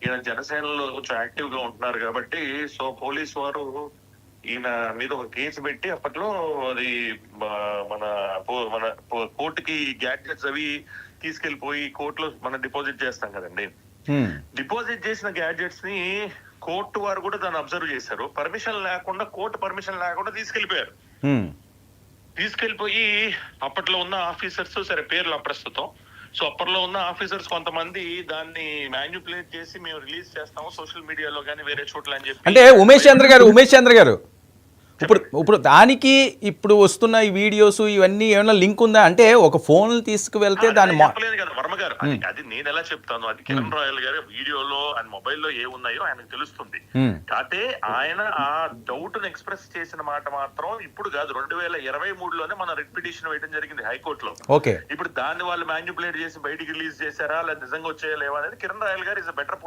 ఈయన జనసేనలో కొంచెం యాక్టివ్ గా ఉంటున్నారు కాబట్టి సో పోలీస్ వారు ఈయన మీద ఒక కేసు పెట్టి అప్పట్లో అది మన కోర్టుకి గ్యాడ్జెట్స్ అవి తీసుకెళ్లిపోయి కోర్టులో మనం డిపాజిట్ చేస్తాం కదండి. డిపాజిట్ చేసిన గ్యాడ్జెట్స్ ని కోర్టు వారు కూడా దాన్ని అబ్జర్వ్ చేశారు. పర్మిషన్ లేకుండా, కోర్టు పర్మిషన్ లేకుండా తీసుకెళ్లిపోయారు. తీసుకెళ్లిపోయి అప్పట్లో ఉన్న ఆఫీసర్స్, సరే పేర్లు అప్రస్తుతం, సో అప్పట్లో ఉన్న ఆఫీసర్స్ కొంతమంది దాన్ని మ్యానిపులేట్ చేసి మేము రిలీజ్ చేస్తాము సోషల్ మీడియాలో కానీ వేరే చోట్ల అని చెప్పి. అంటే ఉమేష్ చంద్ర గారు ఇప్పుడు దానికి ఇప్పుడు వస్తున్న ఈ వీడియోస్ ఇవన్నీ ఏమైనా లింక్ ఉందా? అంటే ఒక ఫోన్ తీసుకువెళ్తే దాన్ని చెప్పలేదు కదా వర్మ గారు. అది నేను ఎలా చెప్తాను, అది కిరణ్ రాయల్ గారి వీడియోలో ఆయన మొబైల్లో ఏ ఉన్నాయో ఆయనకు తెలుస్తుంది. కాకపోతే ఆయన ఆ డౌట్ ను ఎక్స్ప్రెస్ చేసిన మాట మాత్రం ఇప్పుడు కాదు, 2023లోనే మన రిట్ పిటిషన్ వేయడం జరిగింది హైకోర్టులో. ఇప్పుడు దాన్ని వాళ్ళు మ్యానిపులేట్ చేసి బయటికి రిలీజ్ చేశారా లేదా నిజంగా వచ్చేయలేవా అనేది కిరణ్ రాయల్ గారు ఇస్ బెటర్